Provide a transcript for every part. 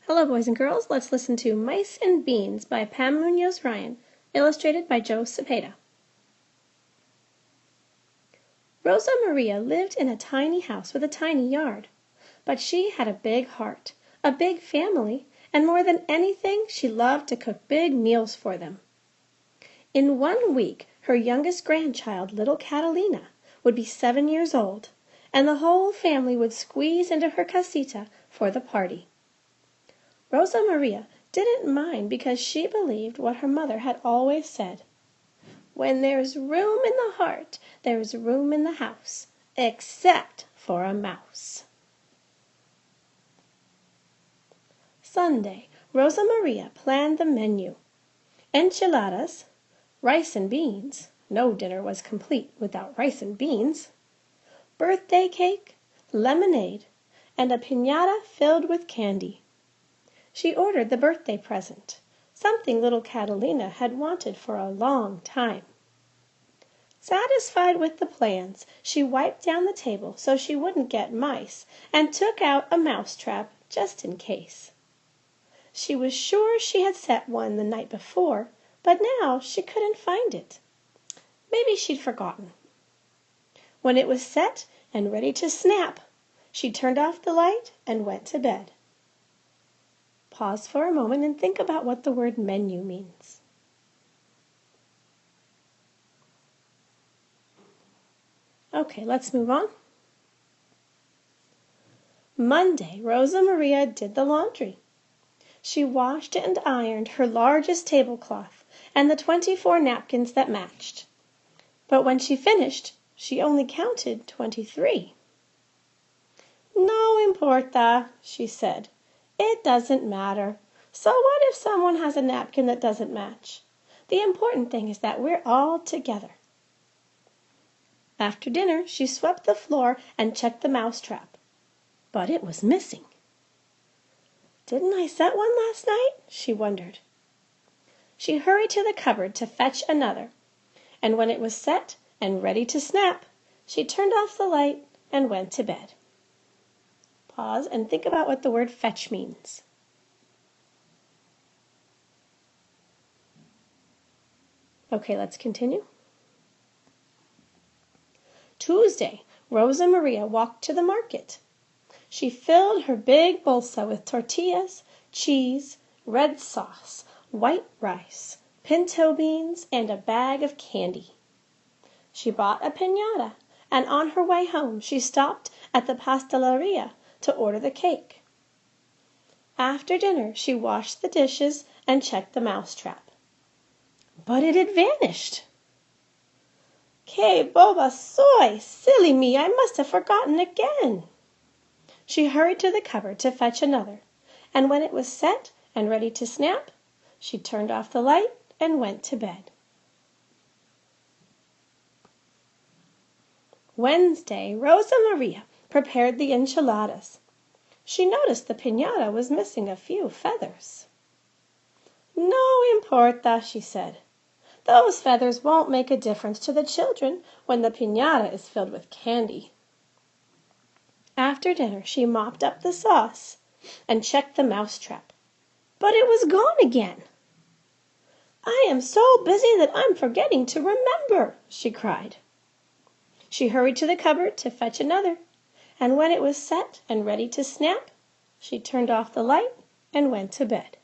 Hello, boys and girls. Let's listen to Mice and Beans by Pam Munoz Ryan, illustrated by Joe Cepeda. Rosa Maria lived in a tiny house with a tiny yard, but she had a big heart, a big family, and more than anything, she loved to cook big meals for them. In 1 week, her youngest grandchild, little Catalina, would be 7 years old, and the whole family would squeeze into her casita for the party. Rosa Maria didn't mind because she believed what her mother had always said. When there's room in the heart, there's room in the house, except for a mouse. Sunday, Rosa Maria planned the menu. Enchiladas, rice and beans, no dinner was complete without rice and beans, birthday cake, lemonade, and a piñata filled with candy. She ordered the birthday present, something little Catalina had wanted for a long time. Satisfied with the plans, she wiped down the table so she wouldn't get mice and took out a mouse trap just in case. She was sure she had set one the night before, but now she couldn't find it. Maybe she'd forgotten. When it was set and ready to snap, she turned off the light and went to bed. Pause for a moment and think about what the word menu means. Okay, let's move on. Monday, Rosa Maria did the laundry. She washed and ironed her largest tablecloth and the 24 napkins that matched. But when she finished, she only counted 23. No importa, she said. It doesn't matter. So what if someone has a napkin that doesn't match? The important thing is that we're all together. After dinner, she swept the floor and checked the mousetrap. But it was missing. Didn't I set one last night? She wondered. She hurried to the cupboard to fetch another, and when it was set and ready to snap, she turned off the light and went to bed. Pause and think about what the word fetch means. Okay, let's continue. Tuesday, Rosa Maria walked to the market. She filled her big bolsa with tortillas, cheese, red sauce, white rice, pinto beans, and a bag of candy. She bought a piñata, and on her way home she stopped at the pasteleria to order the cake. After dinner, she washed the dishes and checked the mousetrap. But it had vanished. Que boba soy! Silly me, I must have forgotten again. She hurried to the cupboard to fetch another, and when it was set and ready to snap, she turned off the light and went to bed. Wednesday, Rosa Maria prepared the enchiladas. She noticed the piñata was missing a few feathers. No importa, she said. Those feathers won't make a difference to the children when the piñata is filled with candy. After dinner, she mopped up the sauce and checked the mousetrap. But it was gone again. I am so busy that I'm forgetting to remember, she cried. She hurried to the cupboard to fetch another, and when it was set and ready to snap, she turned off the light and went to bed.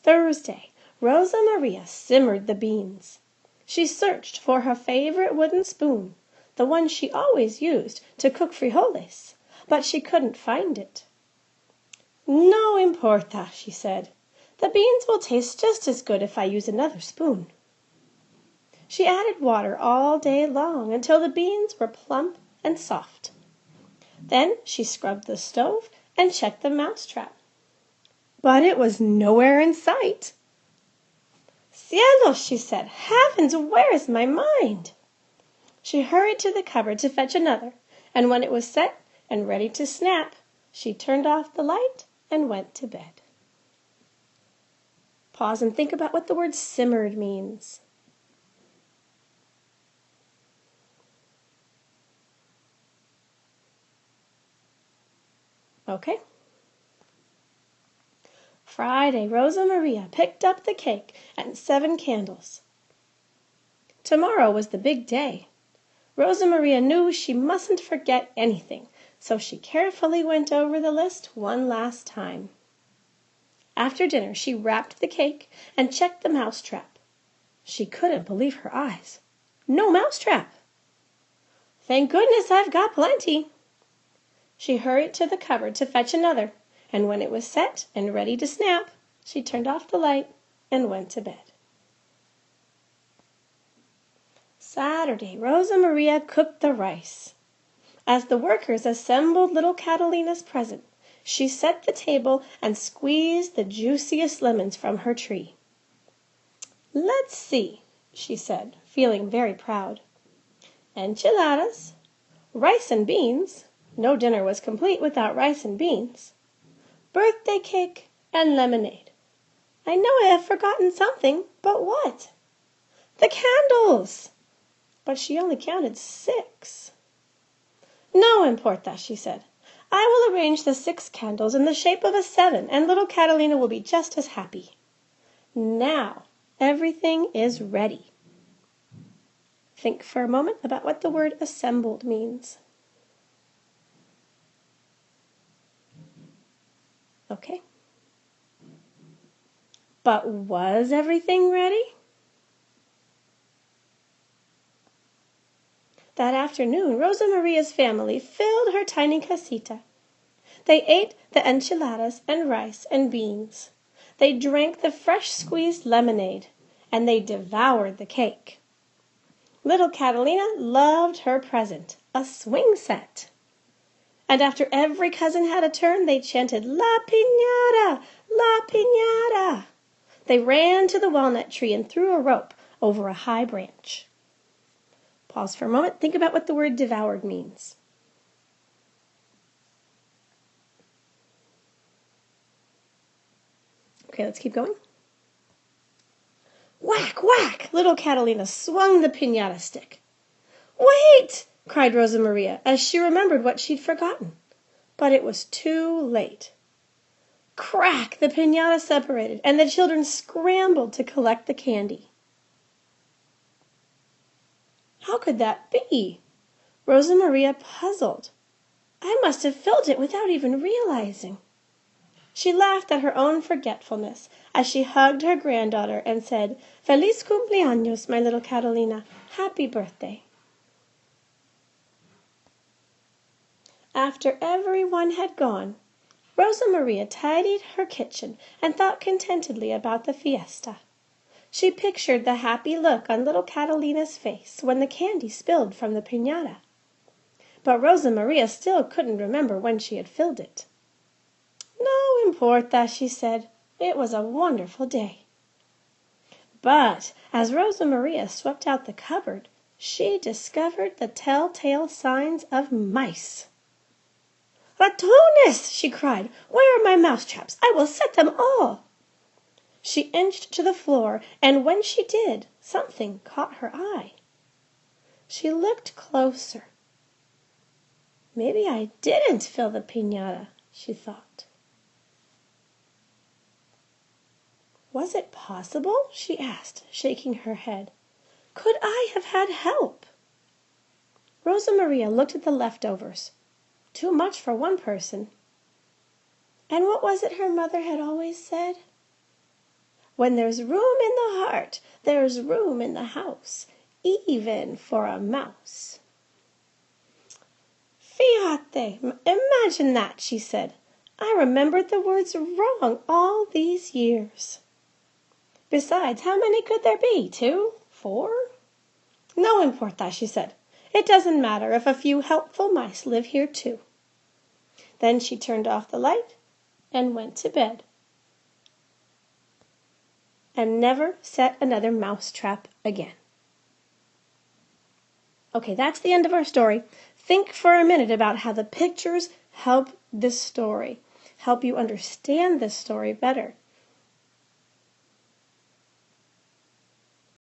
Thursday, Rosa Maria simmered the beans. She searched for her favorite wooden spoon, the one she always used to cook frijoles, but she couldn't find it. No importa, she said. The beans will taste just as good if I use another spoon. She added water all day long until the beans were plump and soft. Then she scrubbed the stove and checked the mousetrap. But it was nowhere in sight. Cielos, she said. Heavens, where is my mind? She hurried to the cupboard to fetch another, and when it was set and ready to snap, she turned off the light and went to bed. Pause and think about what the word simmered means. Okay? Friday, Rosa Maria picked up the cake and 7 candles. Tomorrow was the big day. Rosa Maria knew she mustn't forget anything, so she carefully went over the list one last time. After dinner, she wrapped the cake and checked the mousetrap. She couldn't believe her eyes. No mousetrap! Thank goodness I've got plenty. She hurried to the cupboard to fetch another, and when it was set and ready to snap, she turned off the light and went to bed. Saturday, Rosa Maria cooked the rice. As the workers assembled little Catalina's present, she set the table and squeezed the juiciest lemons from her tree. "Let's see," she said, feeling very proud. "Enchiladas, rice and beans" no dinner was complete without rice and beans, birthday cake, and lemonade. I know I have forgotten something, but what? The candles! But she only counted 6. "No importa," she said. "I will arrange the 6 candles in the shape of a 7, and little Catalina will be just as happy. Now everything is ready." Think for a moment about what the word assembled means. Okay. But was everything ready? That afternoon, Rosa Maria's family filled her tiny casita. They ate the enchiladas and rice and beans. They drank the fresh squeezed lemonade, and they devoured the cake. Little Catalina loved her present, a swing set. And after every cousin had a turn, they chanted, "La piñata! La piñata!" They ran to the walnut tree and threw a rope over a high branch. Pause for a moment. Think about what the word devoured means. Okay, let's keep going. Whack, whack! Little Catalina swung the piñata stick. "Wait!" cried Rosa Maria, as she remembered what she'd forgotten. But it was too late. Crack! The piñata separated, and the children scrambled to collect the candy. How could that be? Rosa Maria puzzled. I must have filled it without even realizing. She laughed at her own forgetfulness as she hugged her granddaughter and said, "Feliz cumpleaños, my little Catalina. Happy birthday." After everyone had gone, Rosa Maria tidied her kitchen and thought contentedly about the fiesta. She pictured the happy look on little Catalina's face when the candy spilled from the piñata. But Rosa Maria still couldn't remember when she had filled it. "No importa," she said. "It was a wonderful day." But as Rosa Maria swept out the cupboard, she discovered the telltale signs of mice. "Ratones!" she cried. "Where are my mousetraps? I will set them all." She inched to the floor, and when she did, something caught her eye. She looked closer. "Maybe I didn't fill the piñata," she thought. "Was it possible?" she asked, shaking her head. "Could I have had help?" Rosa Maria looked at the leftovers. Too much for one person. And what was it her mother had always said? "When there's room in the heart, there's room in the house, even for a mouse." "Fíjate, imagine that," she said. "I remembered the words wrong all these years. Besides, how many could there be? 2? 4? No importa," she said. "It doesn't matter if a few helpful mice live here too." Then she turned off the light and went to bed. And never set another mouse trap again. Okay, that's the end of our story. Think for a minute about how the pictures help this story, help you understand this story better.